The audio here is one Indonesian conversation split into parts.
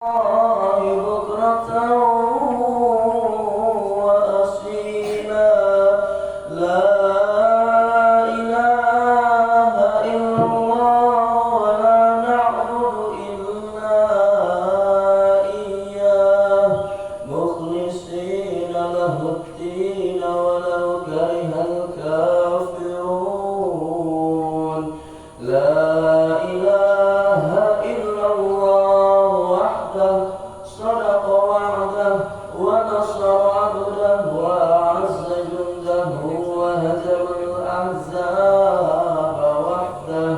بكرة وأصيلا لا إله إلا الله ولا نعبد إلا إياه مخلصين له الدين ولو كره الكافرون لا إله إلا الله وحده صدق وعده ونصر عبده وأعز جنده وهزم الأحزاب وحده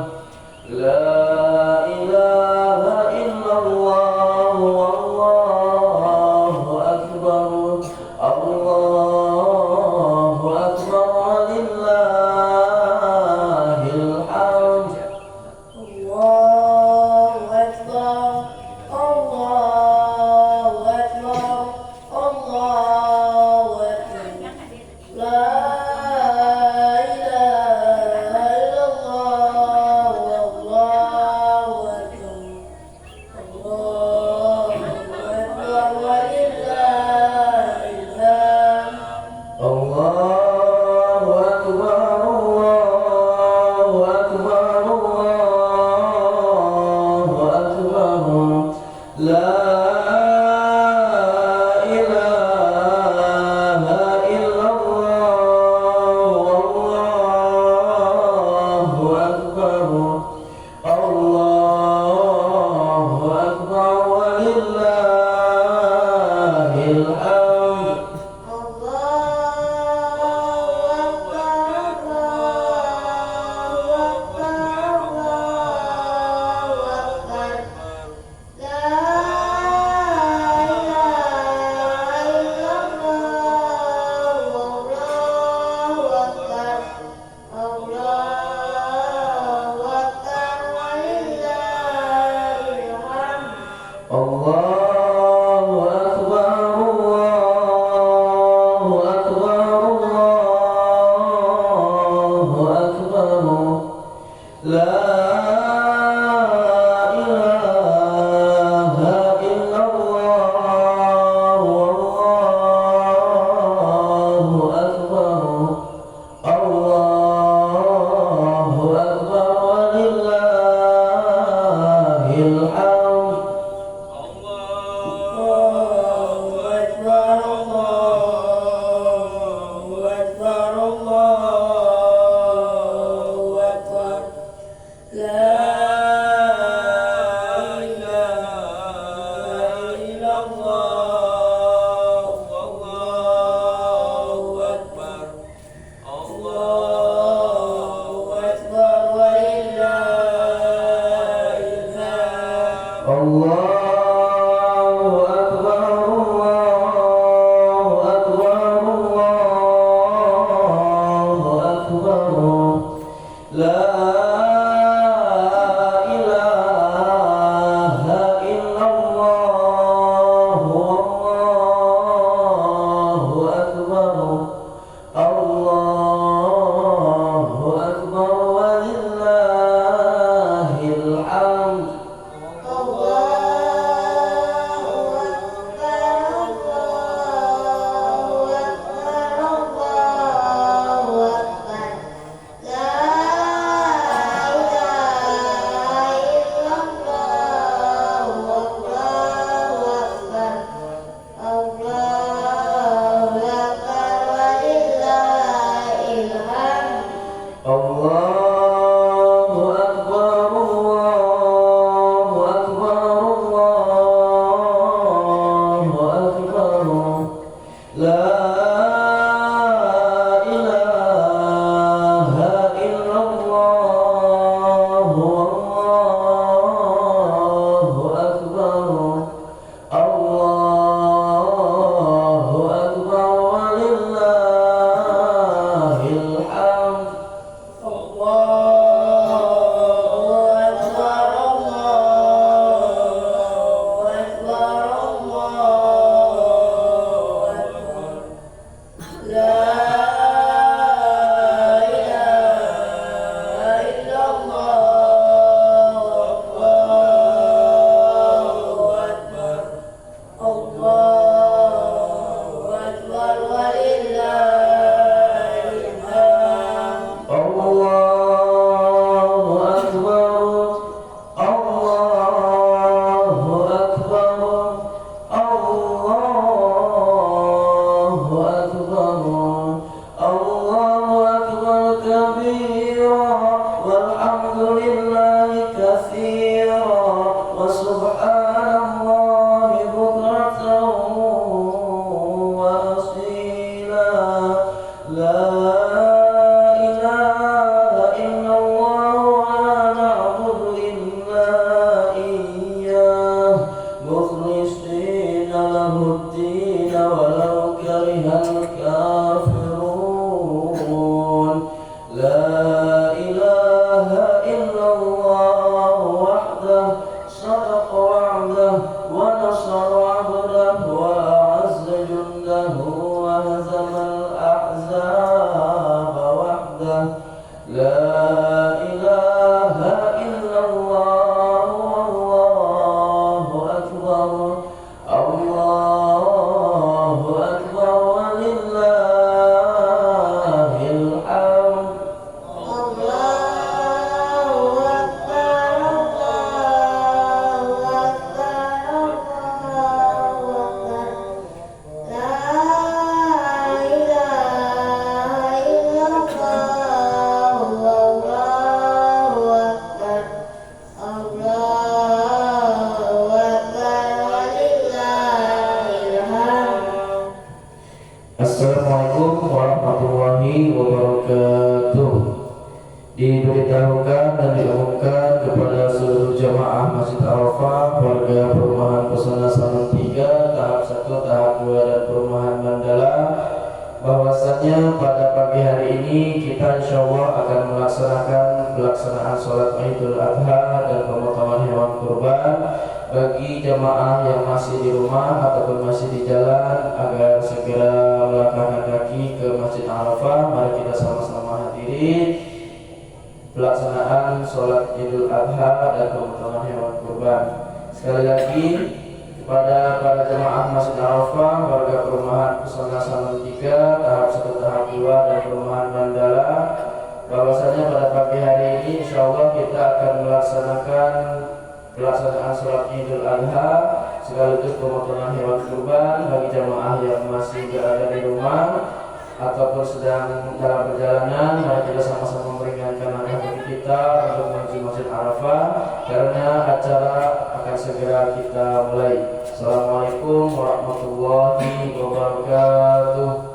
لا إله إلا الله والله أكبر الله أكبر ولله الحمد الله أكبر الله أكبر الله أكبر لا إله إلا الله والله أكبر الله أكبر ولله الحمد الله أكبر الله أكبر الله أكبر لا إله إلا الله والله أكبر الله أكبر ولله الحمد الله أكبر الله أكبر الله أكبر لا إله إلا الله والله أكبر الله أكبر ولله الحمد ونصر عبده وأعز جنده وهزم الأحزاب وحده لا إله إلا الله والله أكبر الله أكبر ولله الحمد Assalamualaikum warahmatullahi wabarakatuh. Diberitahukan dan diumumkan kepada seluruh jamaah Masjid Arafah, warga perumahan Pesona Salon 3, tahap 1, tahap 2 dan perumahan Mandala, bahwasannya pada pagi hari ini kita insya Allah akan melaksanakan pelaksanaan sholat Idul Adha dan pemotongan hewan kurban bagi jamaah yang masih di rumah ataupun masih di jalan agar segera melangkahkan kaki ke Masjid Arafah. Mari kita sama-sama hadiri pelaksanaan sholat Idul Adha dan pemotongan hewan kurban. Sekali lagi kepada para jemaah Masjid Arafah, warga perumahan Pesona Salon 3, tahap 1, tahap 2 dan perumahan Mandala, bahwasanya pada pagi hari ini insya Allah kita akan melaksanakan pelaksanaan sholat Idul Adha sekaligus pemotongan hewan kurban bagi jemaah yang masih berada di rumah ataupun sedang dalam perjalanan. Mari kita sama-sama meringankan langkah kaki kita untuk menuju Masjid Arafah karena acara akan segera kita mulai. Assalamualaikum warahmatullahi wabarakatuh.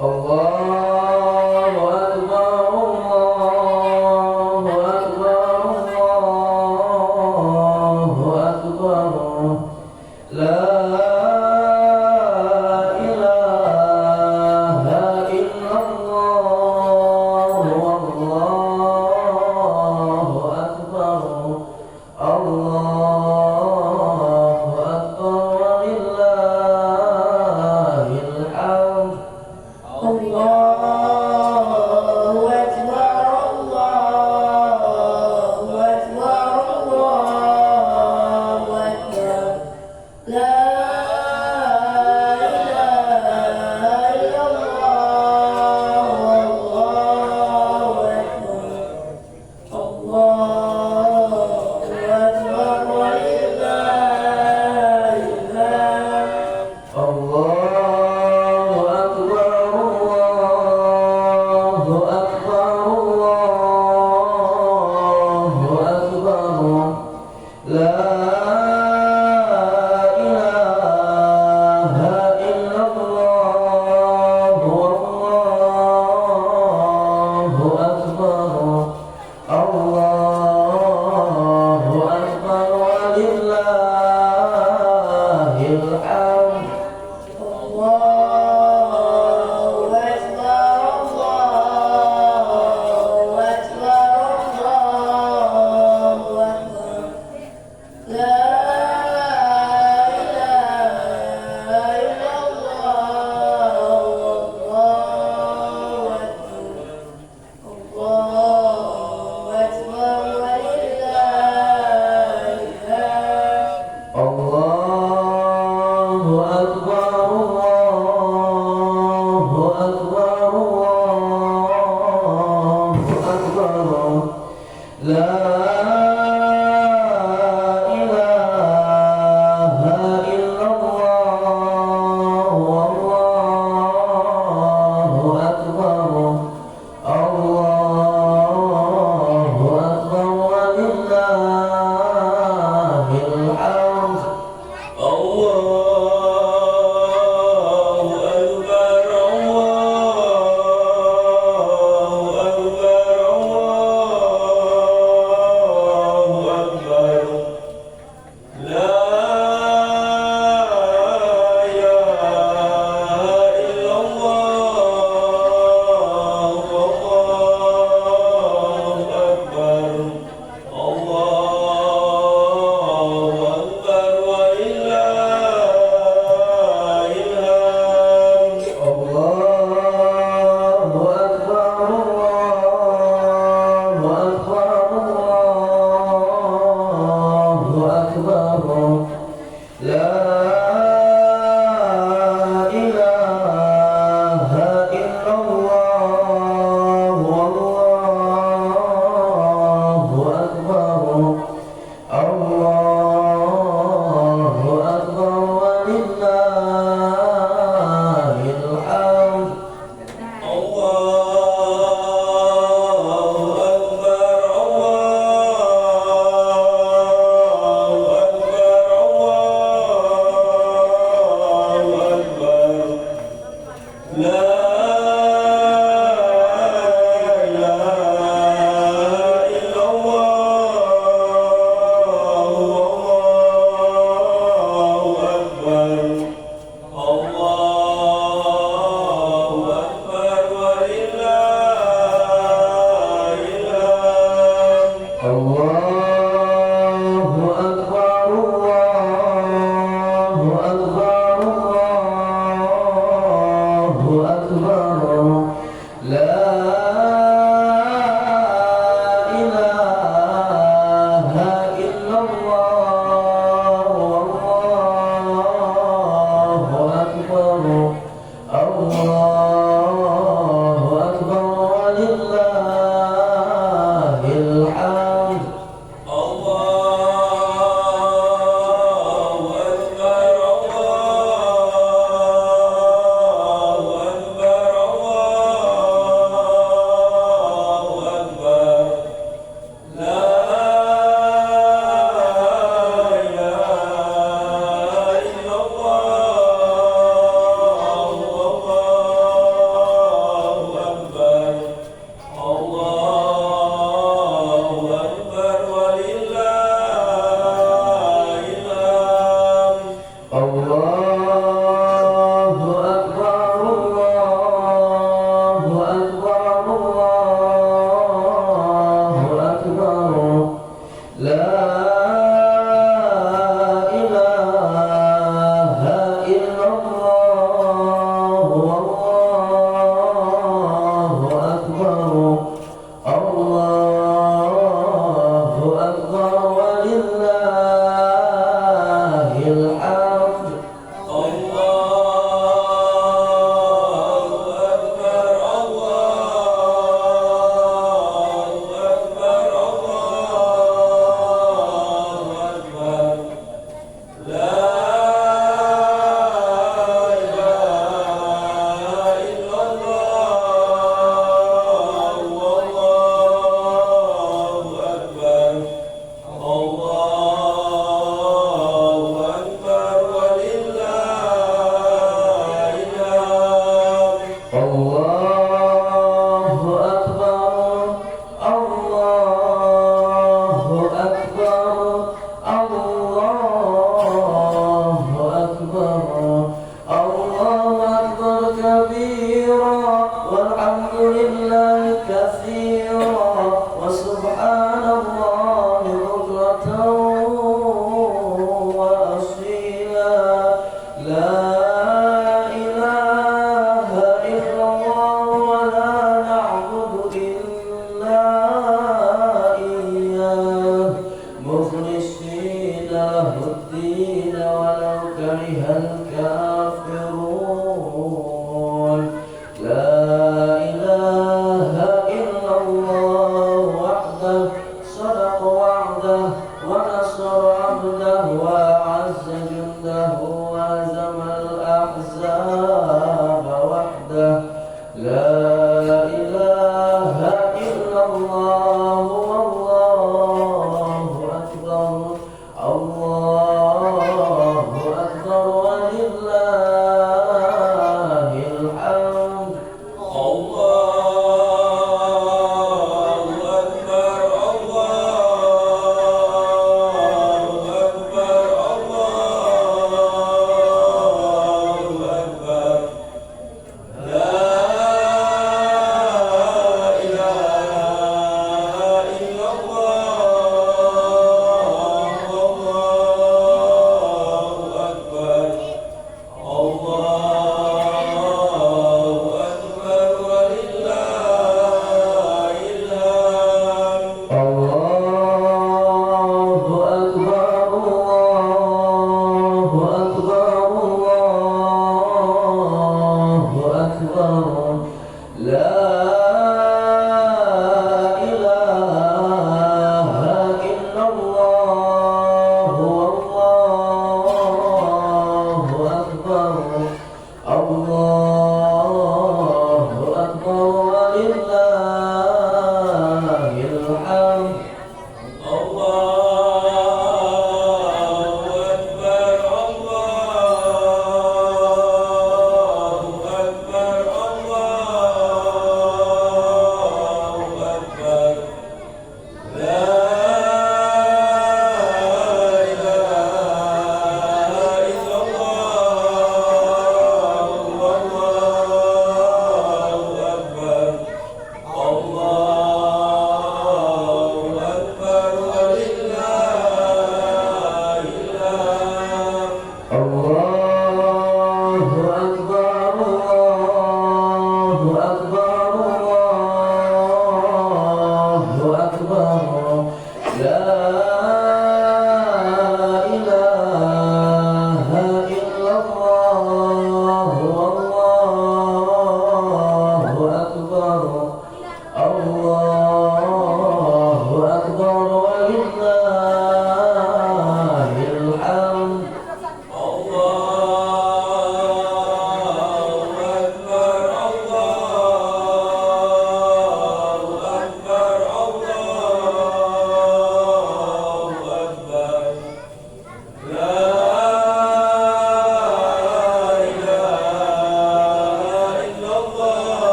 Allahu Akbar, Allahu Akbar, Allahu Akbar. La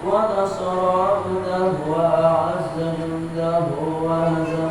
ونصر عبده وأعز جنده وهزم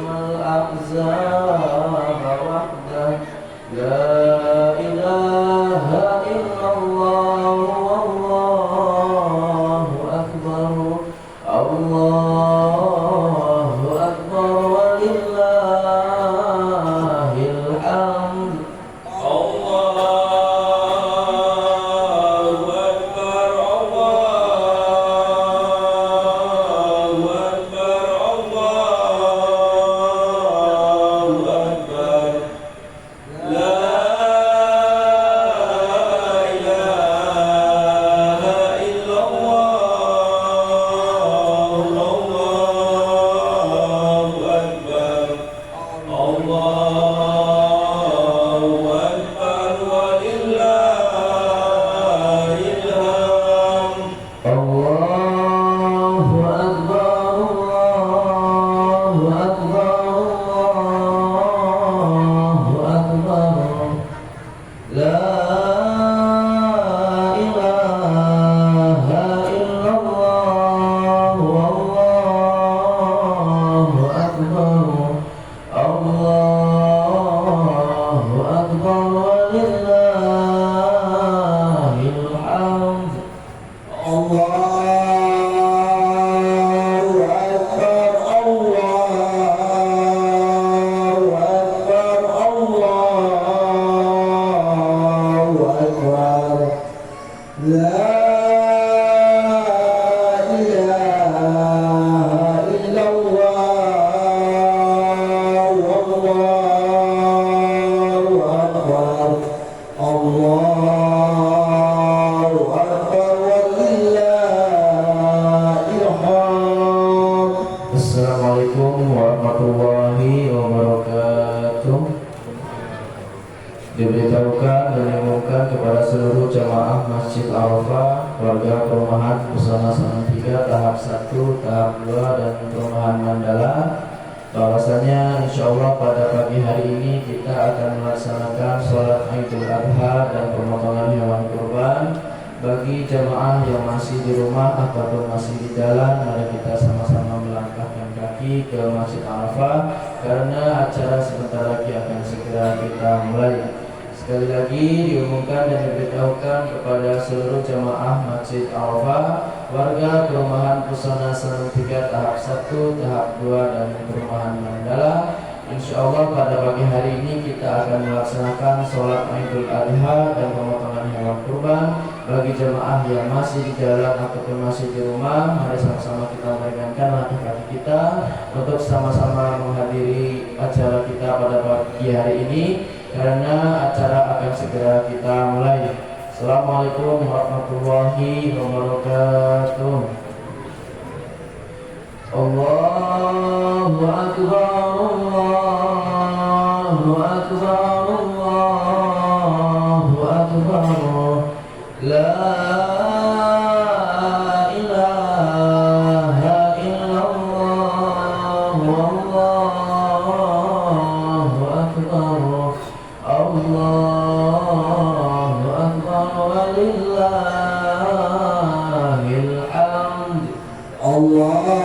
warahmatullahi wabarakatuh. Diberitahukan dan diumumkan kepada seluruh jamaah Masjid Arafah, warga perumahan Pesona Salatiga tahap 1, tahap 2 dan perumahan Mandala, bahwasanya insyaallah pada pagi hari ini kita akan melaksanakan sholat Idul Adha dan pemotongan hewan kurban. Bagi jamaah yang masih di rumah ataupun masih di jalan, mari kita sama-sama melangkahkan kaki ke Masjid Arafah karena acara sebentar lagi akan segera kita mulai. Sekali lagi diumumkan dan diberitahukan kepada seluruh jamaah Masjid Arafah, warga perumahan Pesona Salatiga tahap 1, tahap 2 dan perumahan Mandala. Insyaallah pada pagi hari ini kita akan melaksanakan sholat Idul Adha dan pemotongan hewan kurban. Bagi jemaah yang masih di jalan ataupun masih di rumah, mari sama-sama kita meringankan langkah kaki kita untuk sama-sama menghadiri acara kita pada pagi hari ini karena acara akan segera kita mulai. Assalamualaikum warahmatullahi wabarakatuh. Allahu Akbar, Allahu Akbar, Allahu Akbar. La ilaha illallah, Allahu Akbar, Allahu Akbar, walillahil hamd. Allah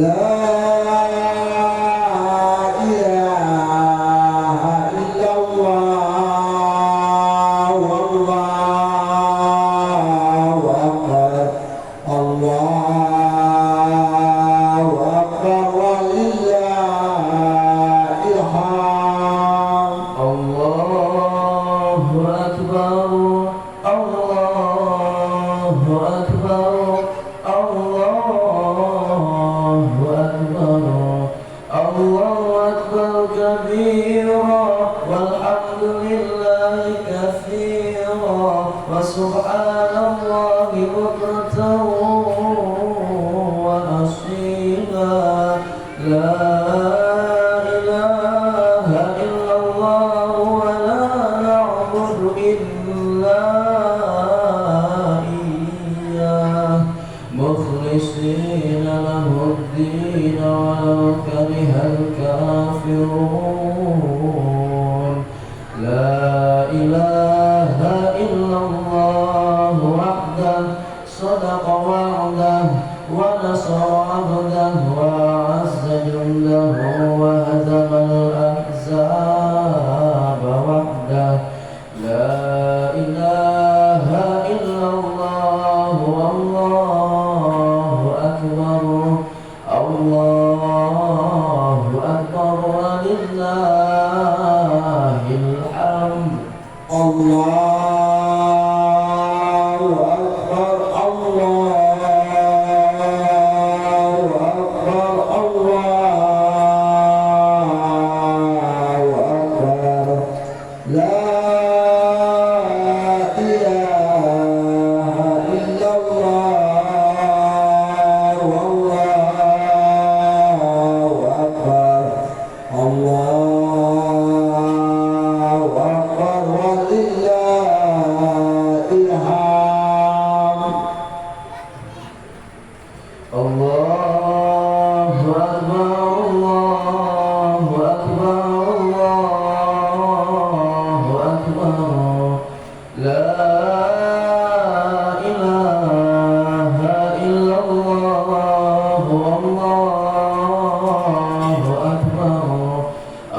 La الله أكبر كبيرا والحمد لله كثيرا وسبحان الله بكرة وأصيلا لا إله إلا الله ولا نعبد إلا إياه مخلصين له الدين ولو كره الكافرون لا إله إلا الله وحده صدق وعده ونصر عبده وأعز جنده وهزم الأحزاب وحده لا إله إلا الله والله أكبر الله أكبر ولله الحمد الله أكبر الله أكبر الله أكبر لا إله إلا الله والله أكبر الله أكبر ولله الحمد الله أكبر الله أكبر الله أكبر لا إله إلا الله والله أكبر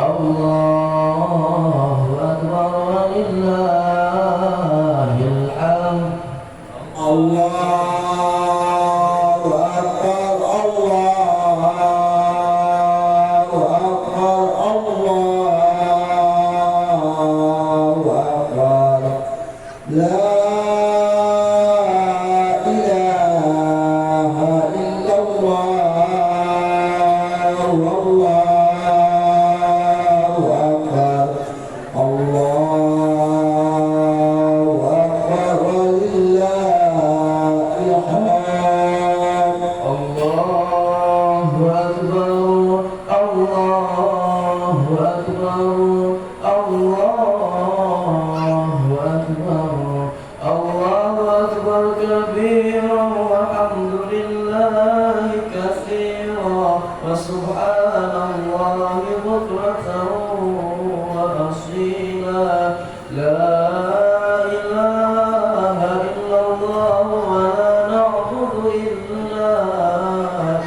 الله أكبر ولله الحمد الله أكبر الله أكبر الله أكبر لا إله إلا الله والله أكبر الله أكبر ولله الحمد الله أكبر الله أكبر الله أكبر الله أكبر كبيرا والحمد لله كثيرا وسبحان الله بكرة وأصيلا لا إله إلا الله ولا نعبد إلا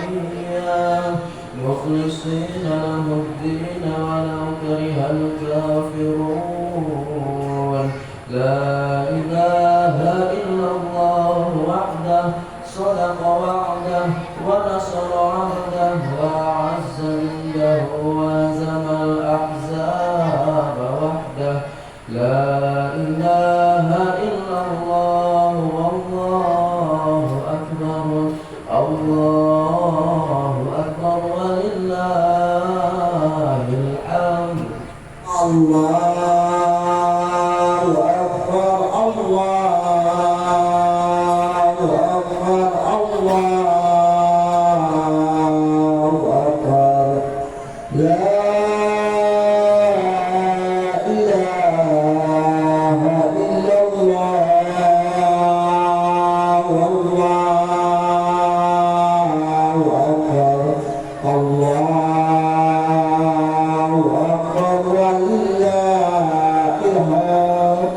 إياه مخلصين له الدين ولو كره الكافرون لا إله إلا الله وحده صدق وعده ونصر عبده وأعز جنده وهزم الأحزاب وحده لا إله إلا الله والله أكبر الله أكبر ولله الحمد الله أكبر الله أكبر الله أكبر لا إله إلا الله والله أكبر الله أكبر ولله الحمد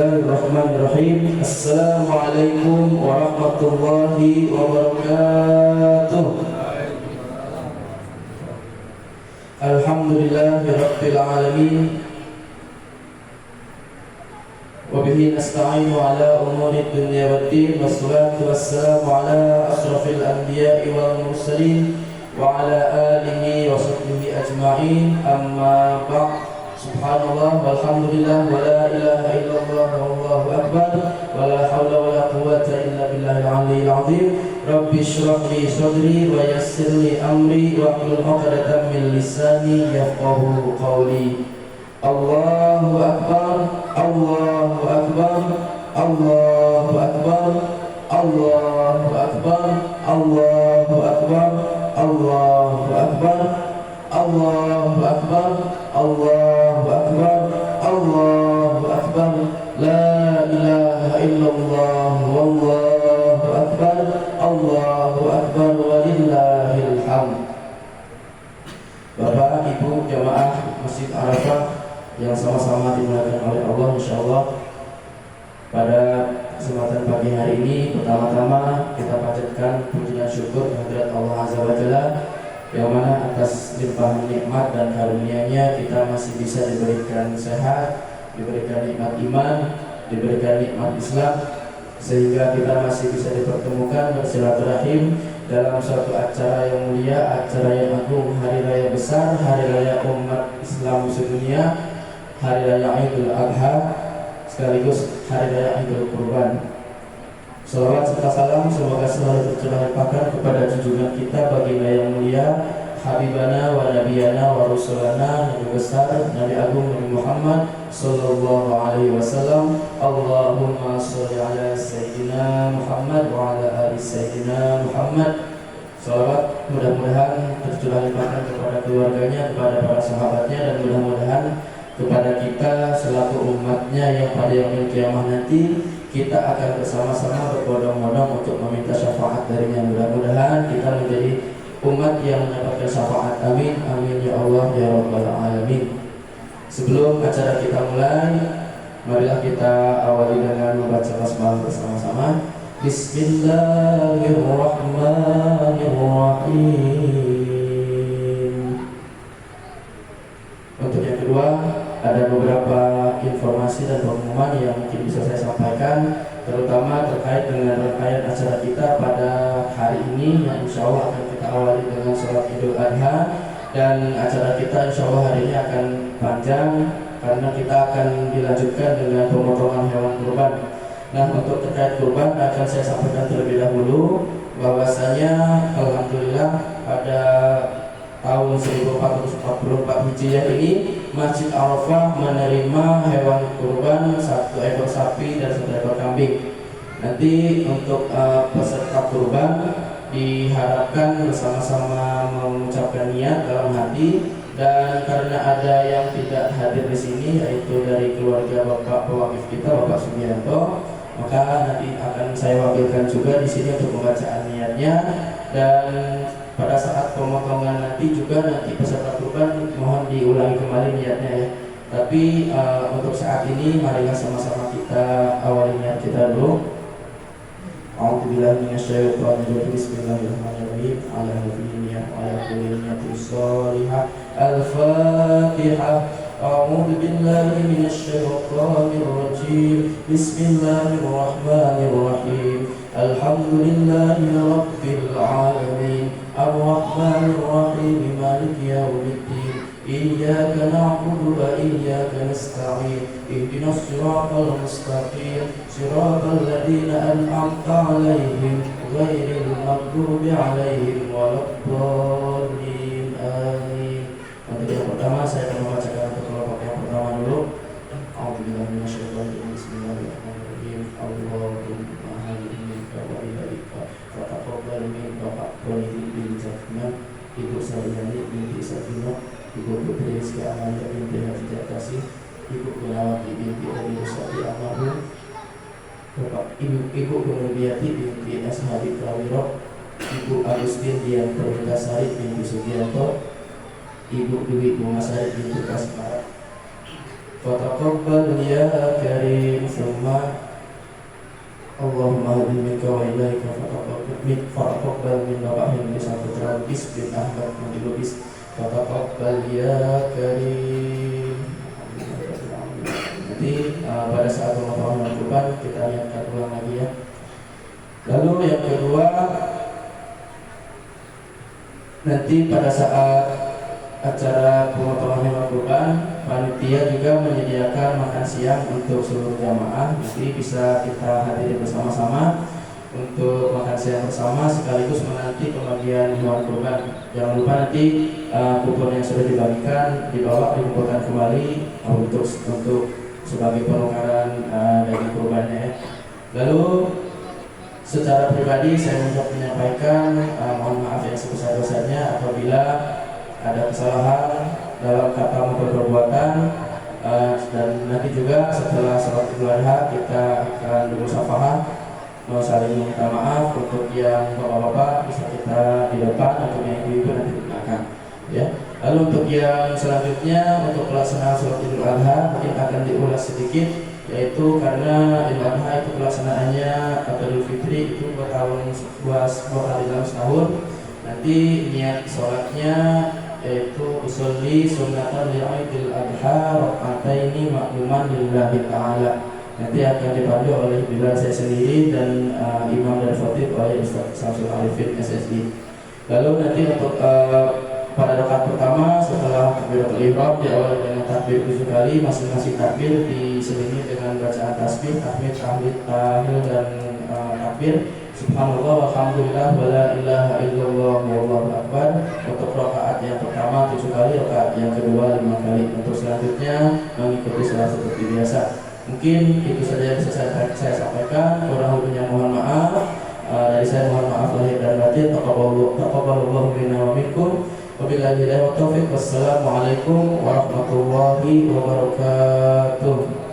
Bismillahirrahmanirrahim. Assalamualaikum warahmatullahi wabarakatuh. Alhamdulillahi rabbil alamin. Wa bihi nasta'inu ala umuri dunya waddin. Wassalatu wassalamu ala asrafil anbiya'i wal mursalin wa ala alihi wa sahbihi ajma'in. Amma ba'd. Subhanallah walhamdulillah wa la ilaha Rabbi shrah li sadri wa yassir li amri wa hlul 'uqdatam min lisani yafqahu qawli. Allahu akbar, Allahu akbar, Allahu akbar, Allahu akbar, Allahu akbar, Allahu akbar, Allahu akbar, Allahu akbar, Allahu akbar. La ilaha illallah wallahu akbar, Allahu akbar walillahil hamd. Bapak, Ibu, jamaah Masjid Arafah yang sama-sama dimuliakan oleh Allah, insyaallah pada kesempatan pagi hari ini pertama-tama kita panjatkan puji dan syukur kehadirat Allah Azza wa Jalla yang mana atas limpahan nikmat dan karunia-Nya kita masih bisa diberikan sehat, diberikan nikmat iman, diberikan nikmat Islam, sehingga kita masih bisa dipertemukan bersilaturahim dalam suatu acara yang mulia, acara yang agung, hari raya besar, hari raya umat Islam sedunia, hari raya Idul Adha sekaligus hari raya Idul Kurban. Salawat serta salam semoga selalu tercurahkan kepada junjungan kita baginda yang mulia, Habibana wa Nabiyana wa Rasulana, Nabi besar, Nabi Agung Nabi Muhammad sallallahu alaihi wasallam. Allahumma sholli ala Sayyidina Muhammad wa ala ali Sayyidina Muhammad. Salawat mudah-mudahan tercurahkan kepada keluarganya, kepada para sahabatnya, dan mudah-mudahan kepada kita selaku umatnya yang pada yaumil kiamah nanti kita akan bersama-sama berbondong-bondong untuk meminta syafaat darinya. Mudah-mudahan kita menjadi umat yang mendapatkan syafaat. Amin, amin ya Allah ya Rabbal alamin. Sebelum acara kita mulai, marilah kita awali dengan membaca basmalah bersama-sama. Bismillahirrahmanirrahim. Untuk yang kedua, ada beberapa informasi dan pengumuman yang mungkin bisa saya sampaikan, terutama terkait dengan rangkaian acara kita pada hari ini yang insya Allah akan kita awali dengan sholat Idul Adha, dan acara kita insya Allah hari ini akan panjang karena kita akan dilanjutkan dengan pemotongan hewan kurban. Nah, untuk terkait kurban akan saya sampaikan terlebih dahulu bahwasanya alhamdulillah pada tahun 1444 Hijriah ini Masjid Arafah menerima hewan kurban 1 ekor sapi dan 1 ekor kambing. Nanti untuk peserta kurban diharapkan bersama-sama mengucapkan niat dalam hati, dan karena ada yang tidak hadir di sini yaitu dari keluarga Bapak pewakif kita Bapak Sugianto, maka nanti akan saya wakilkan juga di sini untuk pembacaan niatnya, dan pada saat pemotongan nanti juga nanti peserta kurban mohon diulangi kembali niatnya ya. Tapi untuk saat ini marilah sama-sama kita awali niat kita dulu. A'udzubillahi minasyaitonir rajim. Bismillahirrahmanirrahim. Ala nabiyina wa ala kulli niyatin shalihah. Al-Fatihah. A'udzu billahi minasyaitonir rajim. Bismillahirrahmanirrahim. Alhamdulillahi rabbil alamin. Ar-Rahmanir Rahim. Maliki yaumiddin. Iyyaka na'budu wa iyyaka nasta'in. Ihdinas siratal mustaqim. Siratal ladzina an'amta 'alaihim ghairil maghdubi 'alaihim waladdallin. Amin. Untuk yang pertama saya akan membacakan kelompok yang pertama dulu. A'udzubillahi minasyaitonir rajim. Bismillahirrahmanirrahim. Allahumma halimika wa ilaika wa taqabbal minka aqwali bil jannah. Ibu Saryani binti Safinah, Ibu Putri Rizki Amalia binti Hajjah Kasih, Ibu Kunawati binti Abi Rusadi Amaru, Bapak Ibu Nurbiati binti S. Habib Prawiro, Ibu Agustin Dian Perwitasari binti Sugianto, Ibu Dwi Bungasari binti Kasmara. Fataqabbal ya karim summa Allahumma hadimika wa ilaika fataqabbal min Bapak Hindia Putra Lubis bin Ahmad Mudi Lubis. Fataqabbal ya karim. Nanti pada saat pemotongan kurban kita niatkan ulang lagi ya. Lalu yang kedua, nanti pada saat acara pemotongan hewan kurban, panitia juga menyediakan makan siang untuk seluruh jamaah. Jadi bisa kita hadiri bersama-sama. untuk makan siang bersama sekaligus menanti pembagian hewan kurban. Jangan lupa nanti kupon yang sudah dibagikan dikumpulkan kembali untuk sebagai penukaran daging kurbannya ya. Lalu secara pribadi saya menyampaikan mohon maaf yang sebesar-besarnya apabila ada kesalahan dalam kata maupun perbuatan, dan nanti juga setelah sholat Idul Adha kita akan bermusyafahat, mau saling minta maaf. Untuk yang bapak-bapak bisa kita di depan, untuk yang ibu-ibu nanti di belakang ya. Lalu untuk yang selanjutnya, untuk pelaksanaan sholat Idul Adha mungkin akan diulas sedikit, yaitu karena Idul Adha itu pelaksanaannya atau Idul Fitri itu 2 kali dalam setahun. Nanti niat sholatnya yaitu usolli sunnatan li'idil adha raka'ataini makluman lillahi ta'ala. Nanti akan dipandu oleh bila saya sendiri dan imam dan khatib oleh Ustaz Samsul Arifin SSI. Lalu nanti untuk pada rakaat pertama setelah takbiratul ihram diawali dengan takbir 7 kali, masing-masing takbir diselingi dengan bacaan tasbih, tahmid, tahlil dan takbir. Subhanallah walhamdulillah wala ilaha illallah wallahu akbar. Untuk rakaat yang pertama 7 kali, rakaat yang kedua 5 kali. Untuk selanjutnya mengikuti salat seperti biasa. Mungkin itu saja yang bisa saya sampaikan. Kurang lebihnya mohon maaf. Dari saya mohon maaf lahir dan batin. Taqabbalallahu minna wa minkum. Wabillahi hidayah wa taufiq. Wassalamualaikum warahmatullahi wabarakatuh.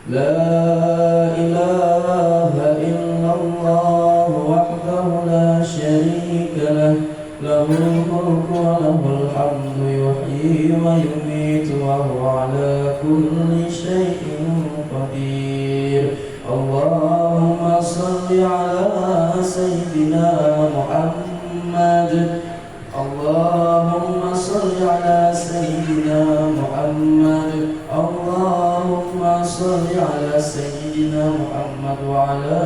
La ilaha illallah wahdahu la syarika lah, lahul mulku wa lahul hamdu yuhyi wa yumiitu wa huwa ala kulli syai'in qadir. Allahumma salli ala sayyidina Muhammad. Allahumma salli ala sayyidina Muhammad. Allahumma salli ala sayyidina Muhammad wa ala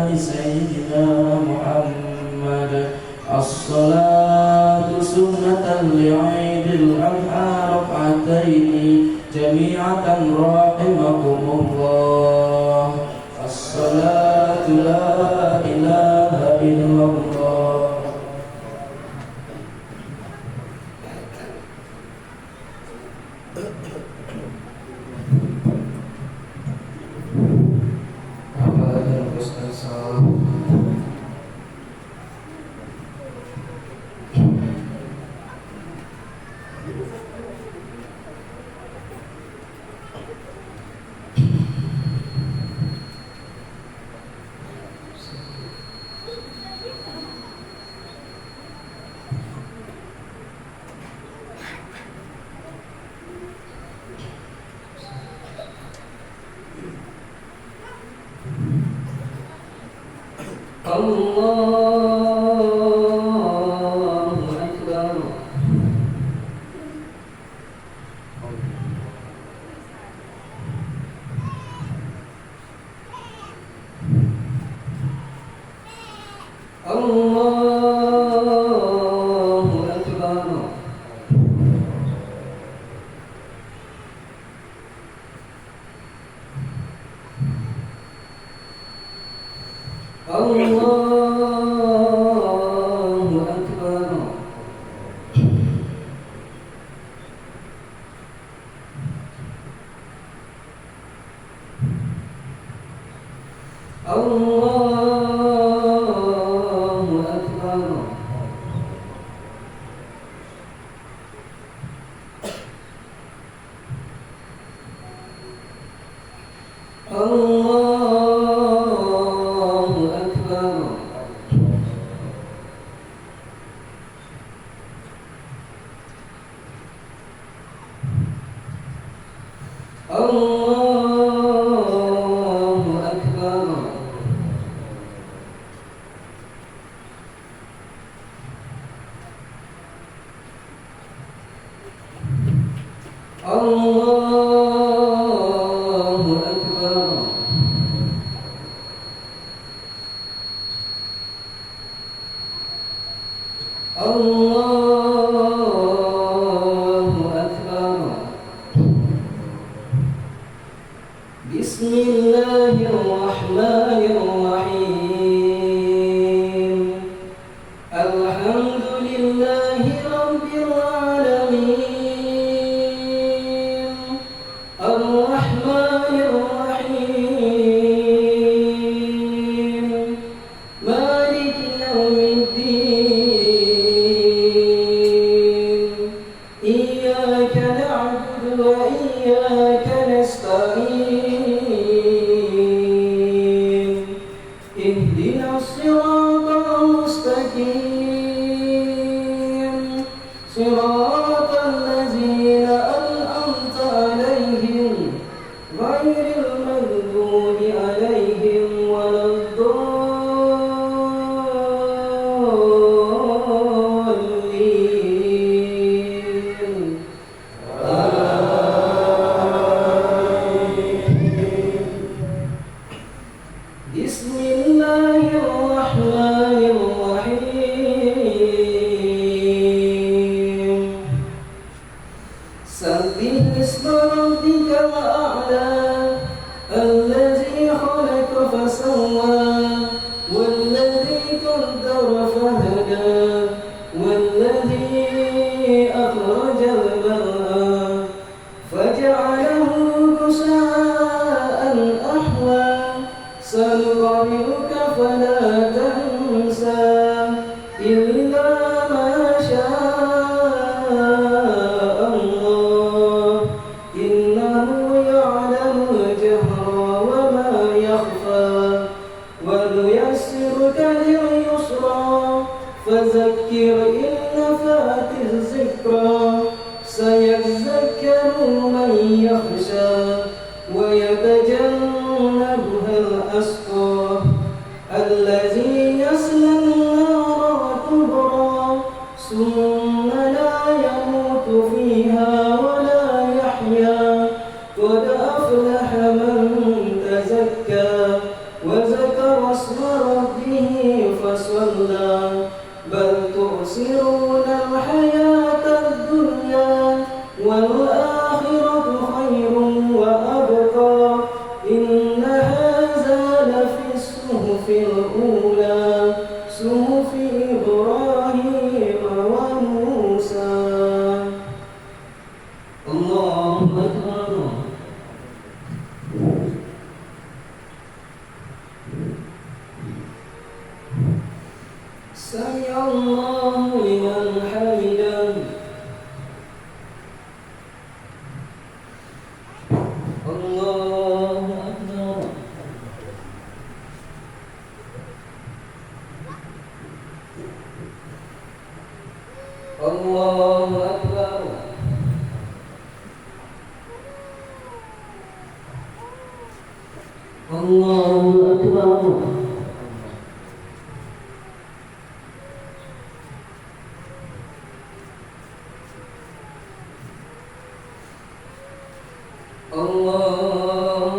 ali sayyidina Muhammad. As-salatu sunnatan li'idil adha raka'ataini jami'atan rahimakumullah. As-salatu la ilaha illallah. Allahu Akbar. Allahu Akbar. Allahu Akbar. Allahu Akbar. Allahu Akbar. Allahu Akbar. Allahu Akbar. Allahu الحمد لله رب العالمين الرحمن الرحيم مالك يوم الدين إياك نعبد وإياك نستعين اهدنا الصراط المستقيم صراط الذين أنعمت عليهم غير المغضوب عليهم ولا الضالين بسم الله الرحمن الرحيم سبح اسم ربك الأعلى الذي خلق فسوى والذي قدر فهدى والذي أخرج المرعى فجعله غثاء أحوى سنقرئك فلا تنسى إلا ما شاء الله إنه يعلم الجهر وما يخفى ونيسرك لليسرى فذكر إن نفعت الذكرى سيذكر من يخشى ويتجنبها الأشقى الذي يصلى النار الكبرى ثم لا يموت فيها ولا يحيا قد أفلح من تزكى وذكر اسم ربه فصلى بل تؤثرون الحياة الدنيا والآخرة خير وأبقى إن هذا لفي الصحف الأولى صحف إبراهيم وموسى الله أكبر سمع الله لمن حمده الله أكبر الله أكبر الله أكبر الله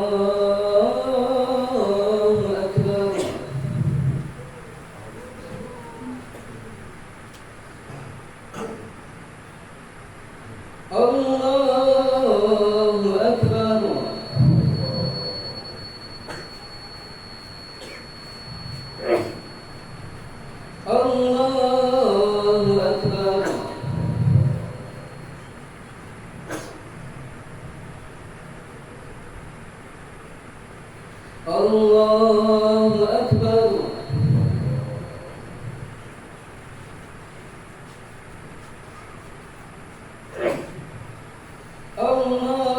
أكبر الله أكبر الله أكبر الله أكبر الله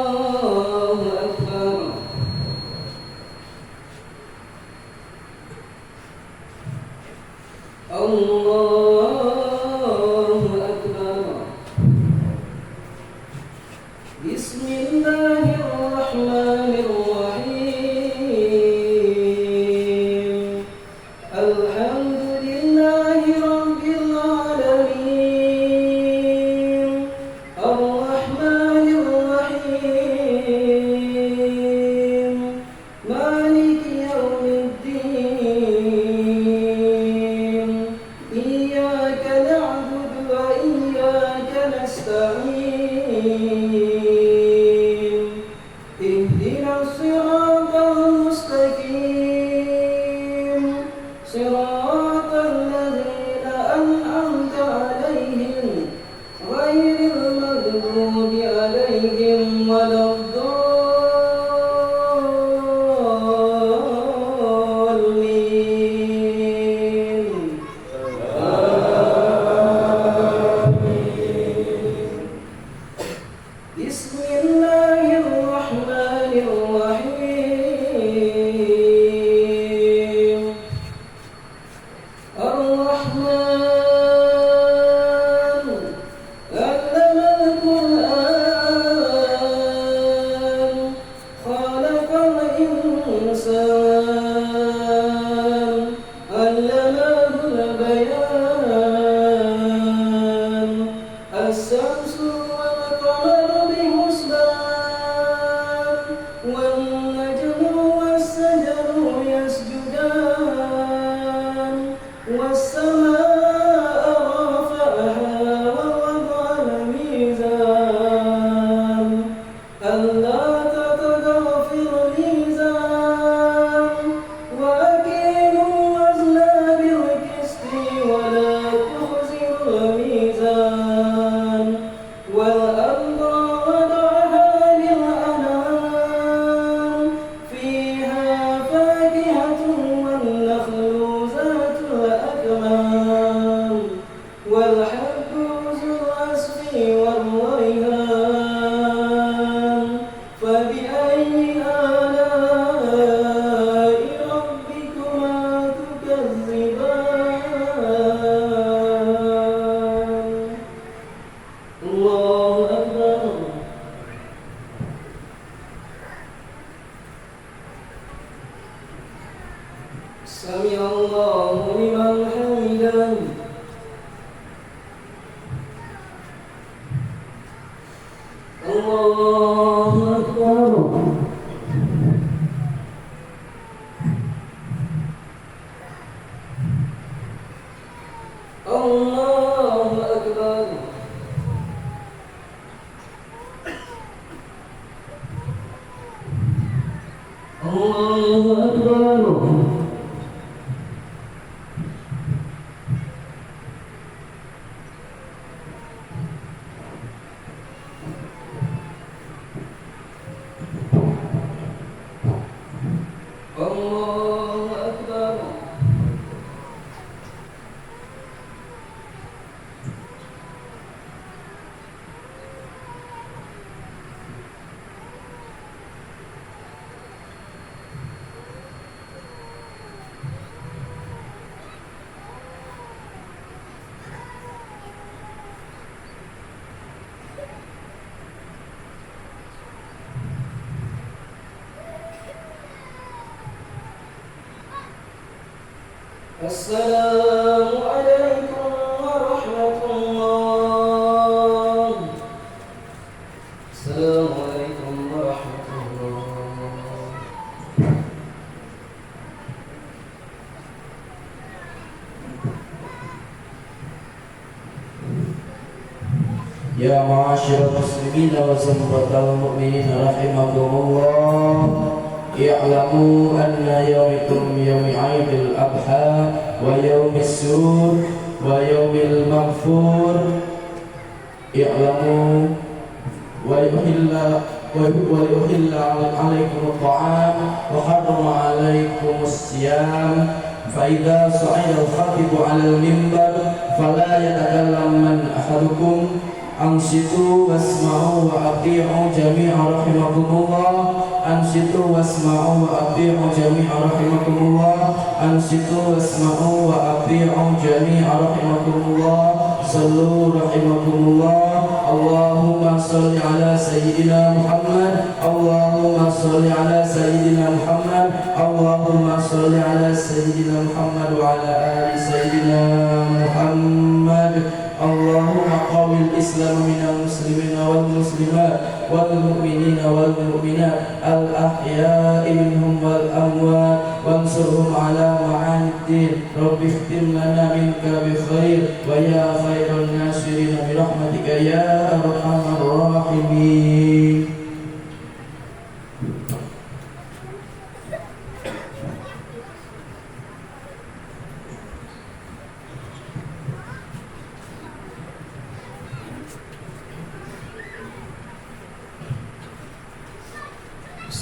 الشمس والقمر بحسبان والنجم والشجر يسجدان والسماء رفعها ووضع الميزان ألا تطغوا في الميزان وأقيموا الوزن بالقسط ولا تخسروا الميزان والأرض وضعها للأنام فيها فاكهة والنخل ذات الأكمام والحب ذو العصف والريحان فبأي آلاء ربكما تكذبان الله أكبر سمع الله لمن حمده الله أكبر الله أكبر الله أكبر الله أكبر السلام عليكم ورحمة الله السلام عليكم ورحمة الله Ya ma'asyiral muslimin wa zamratal mu'minin rahimakumullah, i'lamu anna yawmikum yawmi 'aidil adha wa yawmis sur wa yawmil maghfur. I'lamu wa yuhilla 'alaykum at-ta'am wa harrama 'alaykum as-siyam. Fa idza sa'ida al-khatibu 'ala al-mimbar fala yatakallaman ahadukum ansitu wasma'u wa ati'u jami'a rahimakumullah. Ansitu wasma'u wa ati'u jami'a rahimakumullah. Ansitu wasma'u wa ati'u jami'a rahimakumullah. Sallu rahimakumullah. Allahumma salli ala sayyidina Muhammad. Allahumma salli ala sayyidina Muhammad. Allahumma salli ala sayyidina Muhammad wa ala ali sayyidina Muhammad. Allahumma qawil Islam minal muslimina wal muslimat wal mu'minina wal mu'minat al ahya'i minhum wal amwat wansurhum ala ma'aniddin. Rabbi ikhtim lana minka bi khair wa ya khairan nasirin bi rahmatika ya arhamar rahimin.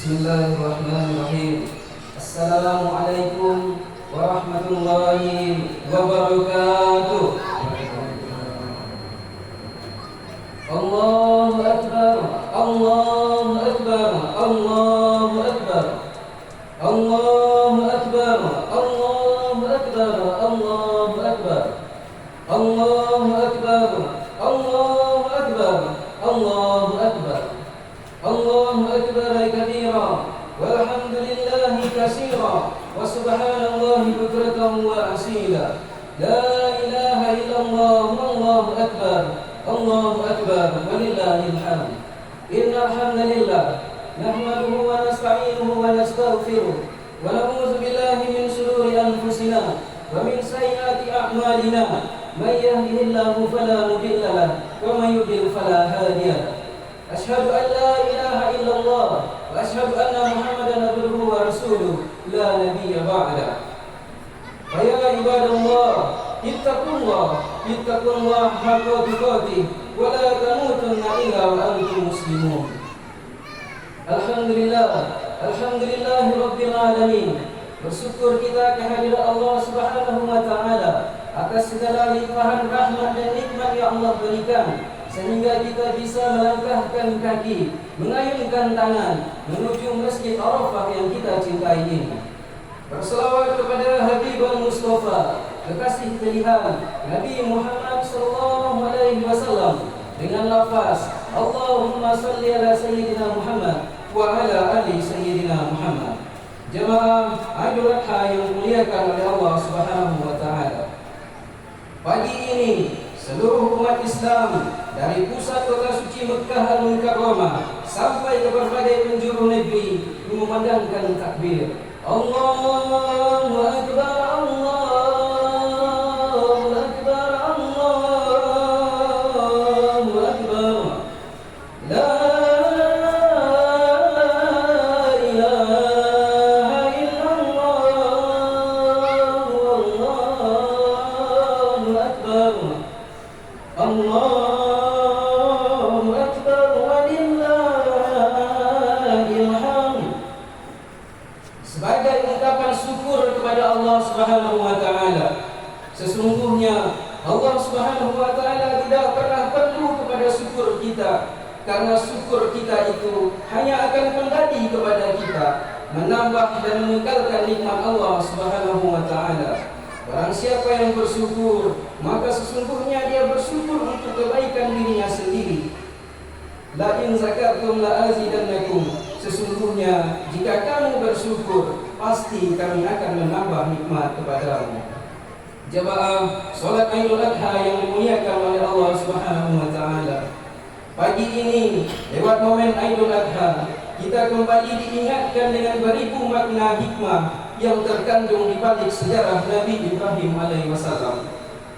Bismillahirrahmanirrahim. Assalamualaikum warahmatullahi wabarakatuh. Allahu akbar, Allahu akbar, Allahu akbar, Allahu akbar, Allahu akbar, Allahu akbar, Allahu akbar, Allahu akbar, Allahu akbar. Allahu akbar kabira walhamdulillahi katsira wa subhanallahi bukratan wa asila. La ilaha illallah wallahu akbar. Allahu Akbar, walillahil hamd. Innal hamdalillah nahmaduhu wa nasta'inuhu wa nastaghfiruh wa na'udzu billahi min shururi anfusina wa min sayyiati a'malina. May yahdihillahu fala mudilla lahu wa may yudlil fala hadiya lahu. Asyhadu an la ilaha illallah wa asyhadu anna Muhammadan abduhu wa rasuluh la nabiyya ba'da. Ya ibadallah, ittaqullah haqqa tuqatih wa la tamutunna illa wa antum muslimun. Alhamdulillahi rabbil alamin. Bersyukur kita kehadirat Allah Subhanahu wa taala atas segala limpahan rahmat dan nikmat yang Allah berikan, sehingga kita bisa melangkahkan kaki, mengayunkan tangan menuju Masjid Arafah yang kita cintai ini. Berselawat kepada Habibul Mustafa, kekasih pilihan Nabi Muhammad SAW dengan lafaz Allahumma salli ala Sayyidina Muhammad wa ala ali Sayyidina Muhammad. Jemaah Idul Adha yang dimuliakan oleh Allah Subhanahu wa taala. Pagi ini seluruh umat Islam dari pusat kota suci Mekah Al-Mukarramah sampai ke berbagai penjuru negeri memandangkan takbir Allahu Akbar, Allahu Akbar, Allahu Akbar. La ilaha illallah, Allahu Akbar, Allahu Akbar, walillahil hamd. Sebagai ungkapan syukur kepada Allah Subhanahu wa taala. Sesungguhnya Allah Subhanahu wa taala tidak pernah perlu kepada syukur kita, karena syukur kita itu hanya akan kembali kepada kita, menambah dan mengekalkan nikmat Allah Subhanahu wa taala. Barang siapa yang bersyukur, maka sesungguhnya dia bersyukur untuk kebaikan dirinya sendiri. La in zakartum la azidannakum. Sesungguhnya jika kamu bersyukur, pasti kami akan menambah nikmat kepadamu. Jemaah salat Idul Adha yang dimuliakan oleh Allah Subhanahu wa taala. Pagi ini lewat momen Idul Adha, kita kembali diingatkan dengan beribu makna hikmah yang terkandung di balik sejarah Nabi Ibrahim alaihissalam.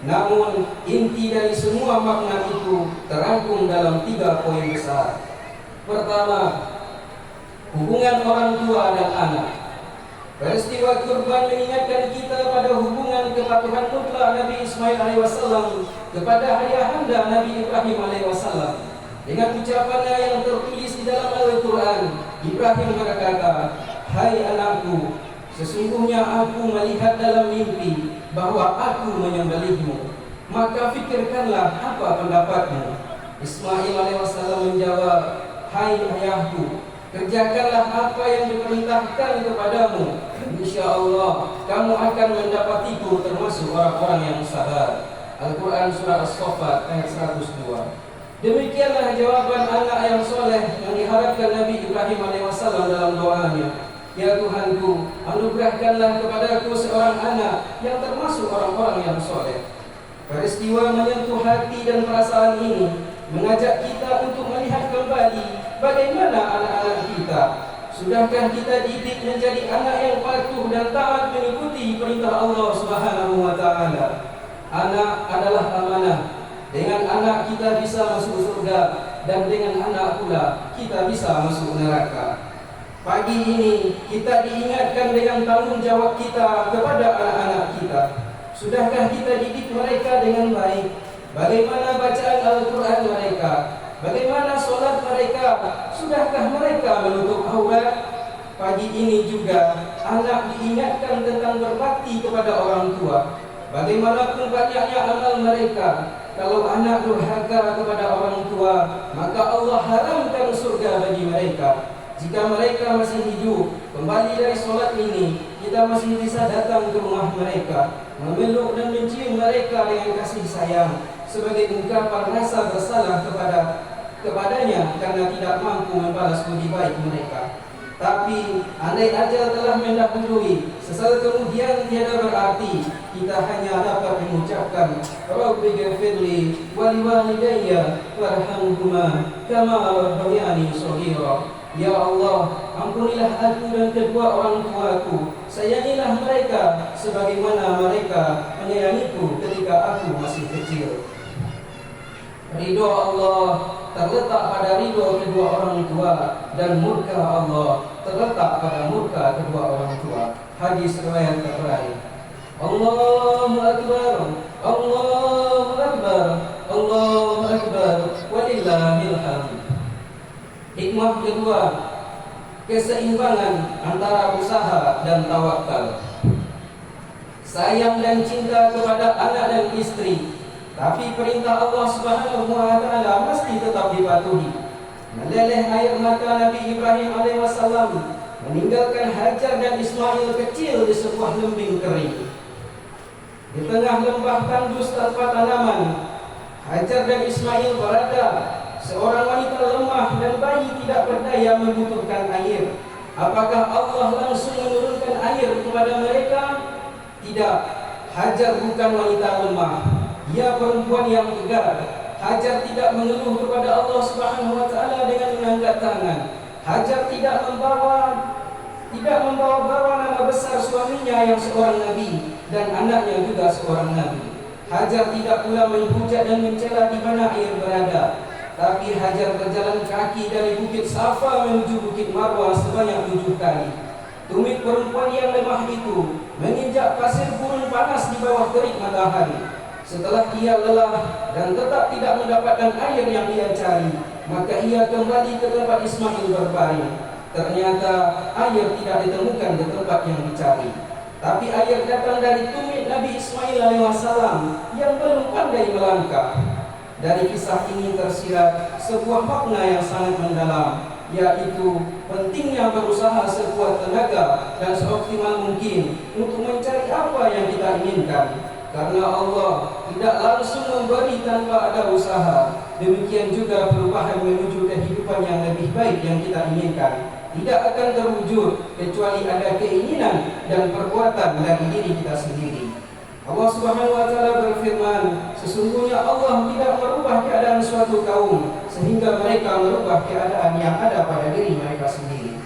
Namun inti dari semua makna itu terangkum dalam 3 poin besar. Pertama, hubungan orang tua dan anak. Peristiwa kurban mengingatkan kita pada hubungan kepatuhan mutlak Nabi Ismail alaihissalam kepada ayahanda Nabi Ibrahim alaihissalam. Dengan ucapannya yang tertulis di dalam Al-Quran, Ibrahim berkata, "Hai anakku, sesungguhnya aku melihat dalam mimpi bahwa aku menyembelihmu. Maka fikirkanlah apa pendapatmu." Ismail alaihissalam menjawab, "Hai ayahku, kerjakanlah apa yang diperintahkan kepadamu. InsyaAllah kamu akan mendapatiku termasuk orang-orang yang sabar." Al-Quran Surah As-Saffat ayat 102. Demikianlah jawaban anak yang soleh yang diharapkan Nabi Ibrahim AS dalam doanya. "Ya Tuhanku, anugerahkanlah kepadaku seorang anak yang termasuk orang-orang yang soleh." Peristiwa menyentuh hati dan perasaan ini mengajak kita untuk melihat kembali bagaimana anak-anak kita. Sudahkah kita didik menjadi anak yang patuh dan taat mengikuti perintah Allah Subhanahu wa taala? Anak adalah amanah. Dengan anak kita bisa masuk surga, dan dengan anak pula kita bisa masuk neraka. Pagi ini kita diingatkan dengan tanggung jawab kita kepada anak-anak kita. Sudahkah kita didik mereka dengan baik? Bagaimana bacaan Al-Quran mereka? Bagaimana solat mereka? Sudahkah mereka menutup aurat? Pagi ini juga anak diingatkan tentang berbakti kepada orang tua. Bagaimanapun banyaknya amal mereka, kalau anak durhaka kepada orang tua, maka Allah haramkan surga bagi mereka. Jika mereka masih hidup, kembali dari solat ini, kita masih bisa datang ke rumah mereka, memeluk dan mencium mereka dengan kasih sayang, sebagai ungkapan rasa bersalah kepadanya karena tidak mampu membalas budi baik mereka. Tapi andai ajal telah mendahului, sesal kemudian tiada berarti. Kita hanya dapat mengucapkan Rabbi ghfirli wa liwalidayya warhamhuma kama rabbayani shaghira. Ya Allah, ampunilah aku dan kedua orang tuaku, sayangilah mereka sebagaimana mereka menyayangiku ketika aku masih kecil. Ridho Allah terletak pada ridho kedua orang tua, dan murka Allah terletak pada murka kedua orang tua. Hadis riwayat Tabrani. Allahu Akbar, Allahu Akbar, Allahu Akbar, walillahil hamd. Hikmah kedua, keseimbangan antara usaha dan tawakal. Sayang dan cinta kepada anak dan istri, tapi perintah Allah Subhanahu wa taala mesti tetap dipatuhi. Meleleh air mata Nabi Ibrahim alaihissalam meninggalkan Hajar dan Ismail kecil di sebuah lembing kering. Di tengah lembah tandus tanpa tanaman, Hajar dan Ismail berada. Seorang wanita lemah dan bayi tidak berdaya membutuhkan air. Apakah Allah langsung menurunkan air kepada mereka? Tidak. Hajar bukan wanita lemah, ia perempuan yang tegar. Hajar tidak mengeluh kepada Allah Subhanahu wa taala dengan mengangkat tangan. Hajar tidak membawa nama besar suaminya yang seorang nabi dan anaknya juga seorang nabi. Hajar tidak pula menghujat dan mencela di mana air berada. Tapi Hajar berjalan kaki dari Bukit Safa menuju Bukit Marwah sebanyak 7 kali. Tumit perempuan yang lemah itu menginjak pasir gurun panas di bawah terik matahari. Setelah ia lelah dan tetap tidak mendapatkan air yang ia cari, maka ia kembali ke tempat Ismail berbaring. Ternyata air tidak ditemukan di tempat yang dicari. Tapi air datang dari tumit Nabi Ismail alaihissalam yang belum pandai melangkah. Dari kisah ini tersirat sebuah makna yang sangat mendalam, yaitu pentingnya berusaha sekuat tenaga dan seoptimal mungkin untuk mencari apa yang kita inginkan. Karena Allah tidak langsung memberi tanpa ada usaha. Demikian juga perubahan menuju kehidupan yang lebih baik yang kita inginkan tidak akan terwujud kecuali ada keinginan dan perbuatan dari diri kita sendiri. Allah Subhanahu wa taala berfirman, sesungguhnya Allah tidak merubah keadaan suatu kaum sehingga mereka merubah keadaan yang ada pada diri mereka sendiri.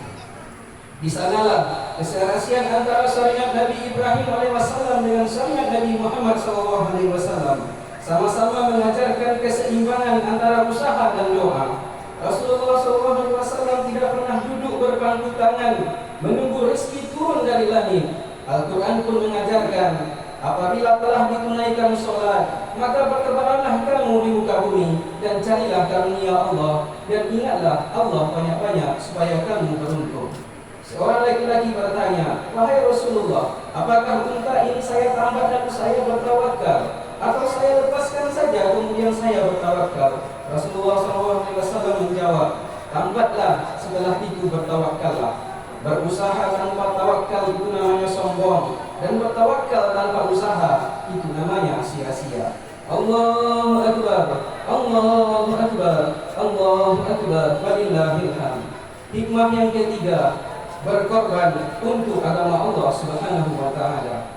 Di sanalah keserasian antara syariat Nabi Ibrahim alaihissalam dengan syariat Nabi Muhammad sallallahu alaihi wasallam. Sama-sama mengajarkan keseimbangan antara usaha dan doa. Rasulullah sallallahu alaihi wasallam tidak pernah duduk berpangku tangan menunggu rezeki turun dari langit. Al-Quran pun mengajarkan, apabila telah ditunaikan sholat, maka bertebaranlah kamu di muka bumi dan carilah karunia Allah, dan ingatlah Allah banyak-banyak supaya kamu beruntung. Seorang laki-laki bertanya, wahai Rasulullah, apakah unta ini saya tambah dan saya bertawakal, atau saya lepaskan saja kemudian saya bertawakal? Rasulullah SAW menjawab, tambatlah, setelah itu bertawakallah. Berusaha tanpa tawakal itu namanya sombong, dan bertawakal tanpa usaha itu namanya sia-sia. Allahu Akbar, Allahu Akbar, Allahu Akbar, walillahil hamd. Hikmah yang ketiga, berkorban untuk agama Allah Subhanahu wa taala.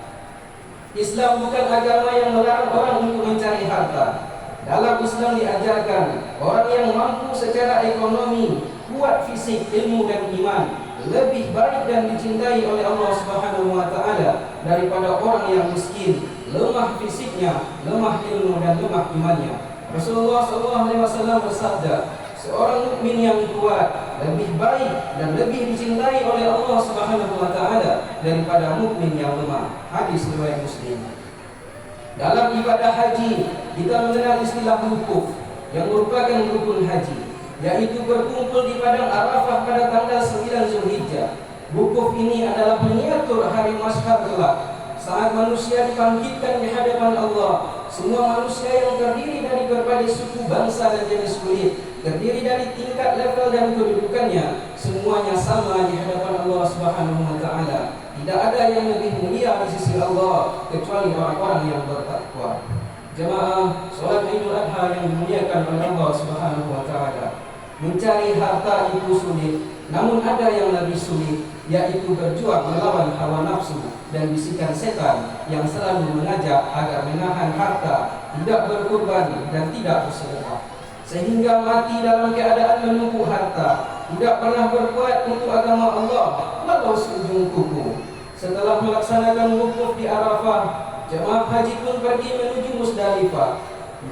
Islam bukan agama yang melarang orang untuk mencari harta. Dalam Islam diajarkan orang yang mampu secara ekonomi, kuat fisik, ilmu dan iman lebih baik dan dicintai oleh Allah Subhanahu wa taala daripada orang yang miskin, lemah fisiknya, lemah ilmu dan lemah imannya. Rasulullah SAW bersabda, seorang mukmin yang kuat lebih baik dan lebih dicintai oleh Allah Subhanahu wa taala daripada mukmin yang lemah. Hadis riwayat Muslim. Dalam ibadah haji, kita mengenal istilah wukuf yang merupakan rukun haji, yaitu berkumpul di padang Arafah pada tanggal 9 Zulhijjah. Wukuf ini adalah miniatur hari masyhar kelak, saat manusia dibangkitkan di hadapan Allah. Semua manusia yang terdiri dari berbagai suku, bangsa dan jenis kulit, terdiri dari tingkat, level dan kedudukannya, semuanya sama di hadapan Allah Subhanahu wa taala. Tidak ada yang lebih mulia di sisi Allah kecuali orang-orang yang bertakwa. Jemaah salat Idul Adha yang dimuliakan oleh Allah Subhanahu wa taala. Mencari harta itu sulit, namun ada yang lebih sulit, yaitu berjuang melawan hawa nafsu dan bisikan setan yang selalu mengajak agar menahan harta, tidak berkorban dan tidak bersedekah, sehingga mati dalam keadaan menumpuk harta, tidak pernah berbuat untuk agama Allah walau seujung kuku. Setelah melaksanakan wukuf di Arafah, jemaah haji pun pergi menuju Musdalifah,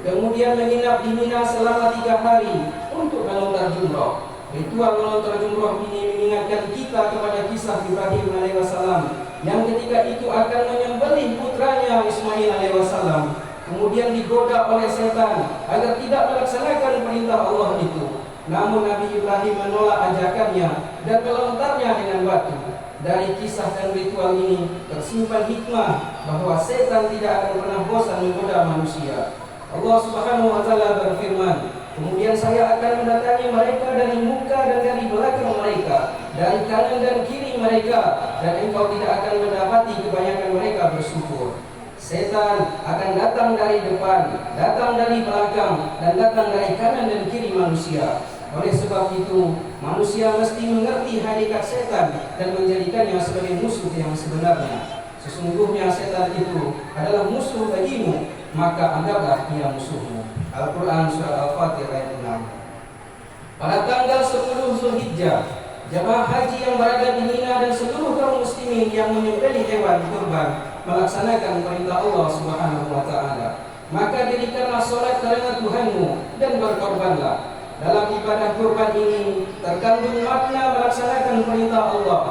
kemudian menginap di Mina selama 3 hari untuk melontar jumrah. Ritual melontar jumrah ini mengingatkan kita kepada kisah Ibrahim alaihissalam yang ketika itu akan menyembelih putranya Ismail alaihissalam, kemudian digoda oleh setan agar tidak melaksanakan perintah Allah itu. Namun Nabi Ibrahim menolak ajakannya dan melontarnya dengan batu. Dari kisah dan ritual ini tersimpan hikmah bahwa setan tidak akan pernah bosan menggoda manusia. Allah Subhanahu wa taala berfirman, kemudian saya akan mendatangi mereka dari muka dan dari belakang mereka, dari kanan dan kiri mereka, dan engkau tidak akan mendapati kebanyakan mereka bersyukur. Setan akan datang dari depan, datang dari belakang, dan datang dari kanan dan kiri manusia. Oleh sebab itu, manusia mesti mengerti hakikat setan dan menjadikannya sebagai musuh yang sebenarnya. Sesungguhnya setan itu adalah musuh bagimu, maka anggaplah ia musuhmu. Al-Quran Surah Al-Fatih ayat 6. Pada tanggal 10 Zulhijjah, jemaah haji yang berada di Mina dan seluruh kaum muslimin yang menyembelih hewan kurban melaksanakan perintah Allah Subhanahu wa taala. Maka dirikanlah salat karena Tuhanmu dan berkorbanlah. Dalam ibadah kurban ini terkandung makna melaksanakan perintah Allah.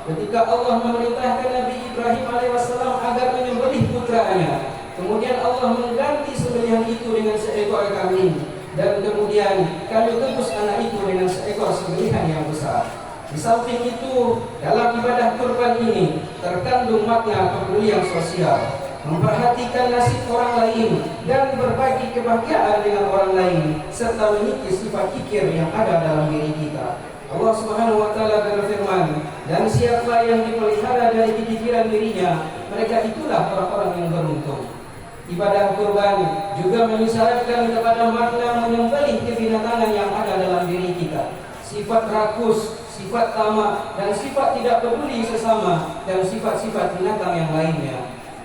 Ketika Allah memerintahkan Nabi Ibrahim alaihissalam agar menyembelih putranya, kemudian Allah mengganti sembelihan itu dengan seekor kambing, dan kemudian kami tebus anak itu dengan seekor sembelihan yang besar. Di samping itu, dalam ibadah kurban ini terkandung makna kepedulian sosial, memperhatikan nasib orang lain dan berbagi kebahagiaan dengan orang lain, serta mengikis sifat kikir yang ada dalam diri kita. Allah Subhanahu wa taala berfirman, dan siapa yang dipelihara dari kekikiran dirinya, mereka itulah orang-orang yang beruntung. Ibadah kurban juga mengisyaratkan kepada makna menyembelih kebinatangan yang ada dalam diri kita. Sifat rakus, sifat tamak, dan sifat tidak peduli sesama, dan sifat-sifat binatang yang lainnya.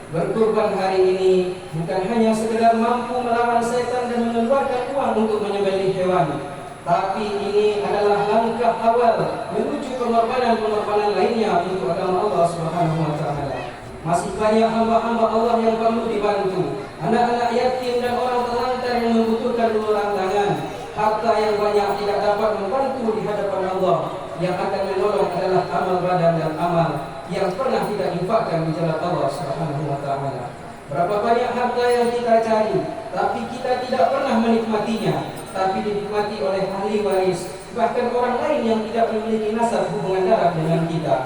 Berkurban hari ini bukan hanya sekedar mampu melawan setan dan mengeluarkan uang untuk menyembelih hewan, tapi ini adalah langkah awal menuju pengorbanan-pengorbanan lainnya untuk agama Allah Subhanahu wa taala. Masih banyak hamba-hamba Allah yang perlu dibantu, anak-anak yatim dan orang terlantar yang membutuhkan uluran tangan. Harta yang banyak tidak dapat membantu di hadapan Allah. Yang akan menolong adalah amal badan dan amal yang pernah kita infakkan di jalan Allah Subhanahu wa taala. Berapa banyak harta yang kita cari, tapi kita tidak pernah menikmatinya, tapi dinikmati oleh ahli waris, bahkan orang lain yang tidak memiliki nasab hubungan darah dengan kita.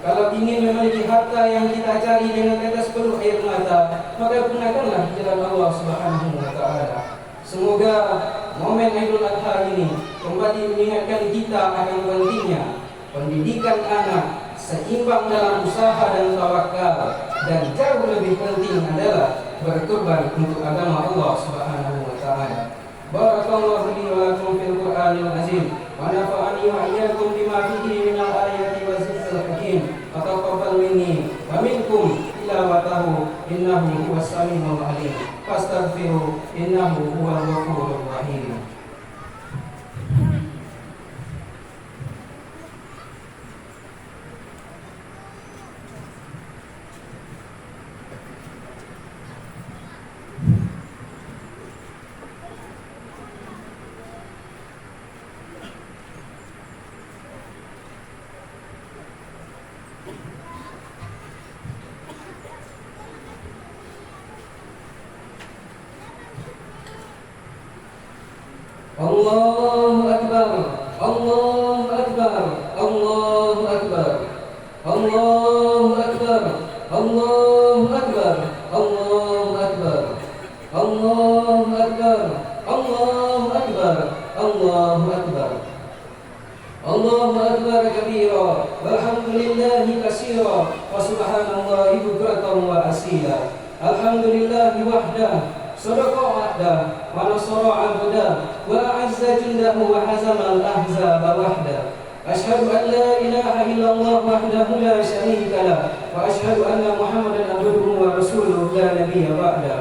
Kalau ingin memiliki harta yang kita cari dengan tetes peluh air mata, maka gunakanlah di jalan Allah Subhanahu wa taala. Semoga momen Idul Adha ini kembali mengingatkan kita akan pentingnya pendidikan anak seimbang dalam usaha dan tawakal, dan jauh lebih penting adalah berkorban untuk agama Allah Subhanahu wa taala. Barakallahu li wa lakum fil Qur'anil azim wa nafa'ani wa iyyakum bima fihi minal ayati wa zikril hakim. Taqabbal minni wa minkum tilawatahu innahu huwas samiul alim. Fastaghfiru innahu huwal ghafurur rahim. Allahu Akbar, Allahu Akbar, Allahu Akbar, Allahu Akbar, Allahu Akbar, Allahu Akbar, Allahu Akbar, Allahu Akbar, Allahu Akbar, Allahu Akbar kabira, walhamdulillahi katsira, wa subhanallahi bukratan wa asila. Alhamdulillahi wahdah, صدق وعده ونصر عبده وأعز جنده وهزم الأحزاب وحده أشهد أن لا إله إلا الله وحده لا شريك له وأشهد أن محمدا عبده ورسوله لا نبي بعده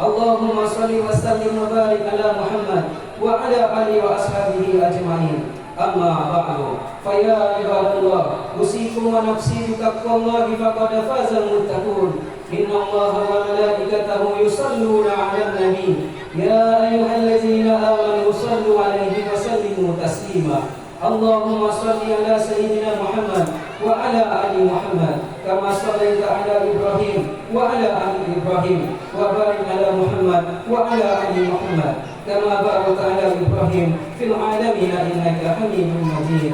اللهم صل وسلم وبارك على محمد وعلى آله وأصحابه أجمعين أما بعد فيا عباد الله أوصيكم ونفسي بتقوى الله فقد فاز المتقون إن الله وملائكته يصلون على النبي يا أيها الذين آمنوا صلوا عليه وسلموا تسليما اللهم صل على سيدنا محمد وعلى آل محمد كما صليت على إبراهيم وعلى آل إبراهيم وبارك على محمد وعلى آل محمد كما باركت على إبراهيم في العالمين إنك حميد مجيد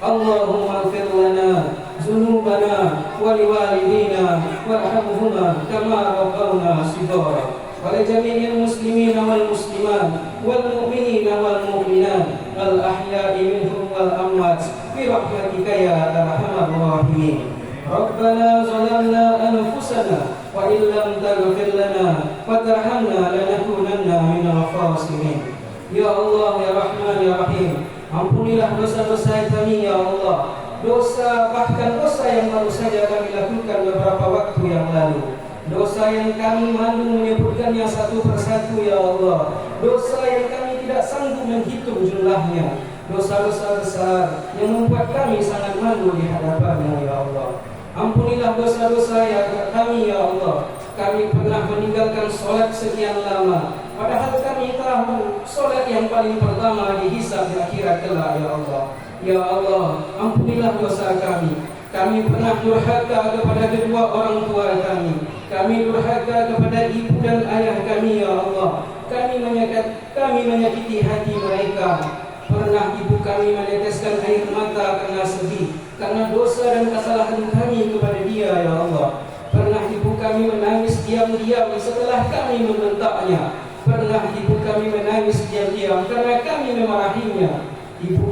اللهم اغفر لنا ذنوبنا ولوالدينا وارحمهما كما ربونا صغارا ولجميع المسلمين والمسلمات والمؤمنين والمؤمنات الأحياء منهم والأموات برحمتك يا أرحم الراحمين ربنا ظلمنا أنفسنا وإن لم تغفر لنا وترحمنا لنكونن من الخاسرين يا الله يا رحمن يا رحيم ampunilah dosa-dosa kami ya Allah, dosa bahkan dosa yang baru saja kami lakukan beberapa waktu yang lalu, dosa yang kami malu menyebutkannya satu persatu ya Allah, dosa yang kami tidak sanggup menghitung jumlahnya, dosa-dosa besar yang membuat kami sangat malu di hadapan-Mu ya Allah. Ampunilah dosa-dosa yang kami ya Allah. Kami pernah meninggalkan sholat sekian lama, padahal kami tahu sholat yang paling pertama dihisab di akhirat kelak ya Allah. Ya Allah, ampunilah dosa kami. Kami pernah durhaka kepada kedua orang tua kami. Kami durhaka kepada ibu dan ayah kami ya Allah. Kami menyakiti hati mereka. Pernah ibu kami meneteskan air mata karena sedih, karena dosa dan kesalahan kami kepada dia ya Allah. Pernah ibu kami menangis diam-diam setelah kami membentaknya. Pernah ibu kami menangis diam-diam karena kami memarahinya. Ibu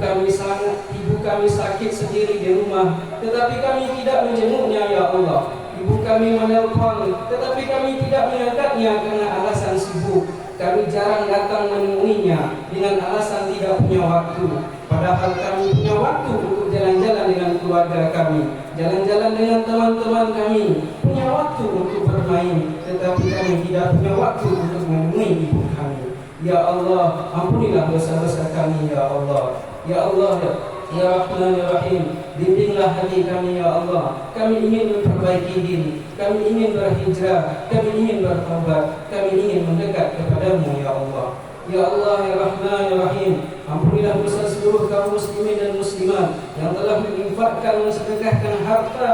kami sakit sendiri di rumah, tetapi kami tidak menjenguknya ya Allah. Ibu kami menelpon, tetapi kami tidak mengangkatnya karena alasan sibuk. Kami jarang datang menemuinya dengan alasan tidak punya waktu. Padahal kami punya waktu untuk jalan-jalan dengan keluarga kami, jalan-jalan dengan teman-teman kami, punya waktu untuk bermain, tetapi kami tidak punya waktu untuk menemui ibu kami. Ya Allah, ampunilah dosa-dosa kami ya Allah. Ya Allah, ya Rahman ya Rahim, bimbinglah hati kami ya Allah. Kami ingin memperbaiki diri, kami ingin berhijrah, kami ingin bertobat, kami ingin mendekat kepadamu ya Allah. Ya Allah ya Rahman ya Rahim, ampunilah dosa seluruh kaum muslimin dan muslimat yang telah menginfakkan, mensedekahkan harta,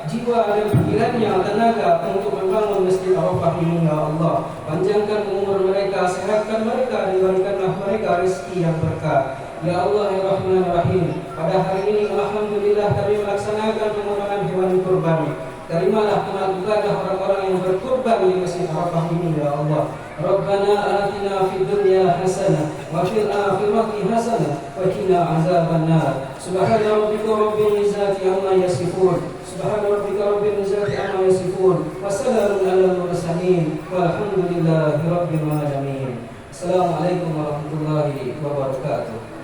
jiwa dan pikirannya, tenaga untuk membangun Masjid Arafah ini ya Allah. Panjangkan umur mereka, sehatkan mereka, dan berikanlah mereka rezeki yang berkah. Ya Allah ya Rahman ya Rahim, pada hari ini alhamdulillah kami melaksanakan pemotongan hewan kurban. Terimalah amal ibadah orang-orang yang berkurban di Masjid Arafah ini ya Allah. Rabbana atina fid dunya hasanah wa fil akhirati hasanah wa qina azabannar. Subhana rabbika rabbil izzati amma yasifun. Subhana rabbika rabbil izzati amma yasifun. Wa salamun alal mursalin. Walhamdulillahi rabbil alamin. Assalamualaikum warahmatullahi wabarakatuh.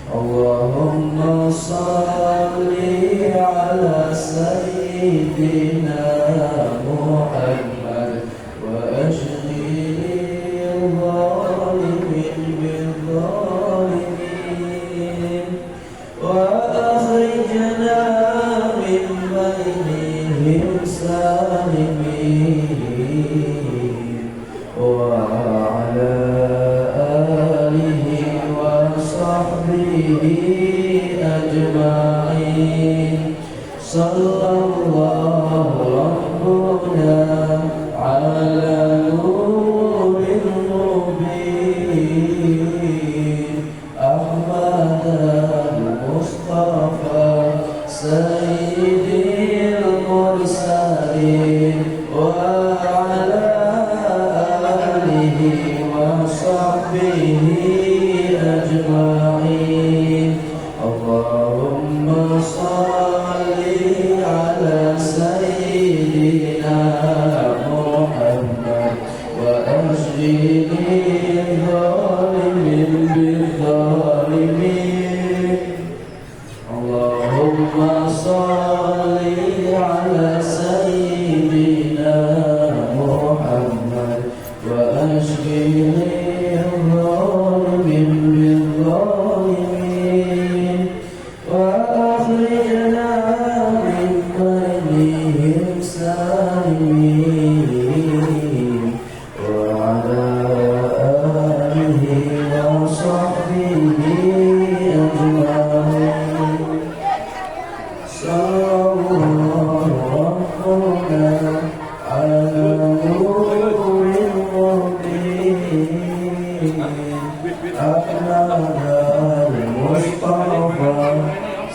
Allahumma سيدنا محمد وأشغل الظالمين بالظالمين وأخرجنا من بينهم سالمين وعلى آله وصحبه أجمعين صلى الله ربنا على نور المبين أحمد المصطفى سيد المرسلين وعلى آله وصحبه أجمعين اللهم صل على سيدنا محمد وأشغل الظالمين بالظالمين اللهم صل على سيدنا محمد وأشغل الظالمين بالظالمين وأخرجنا من بينهم سالمين وعلى آله وصحبه أجمعين صلى الله ربنا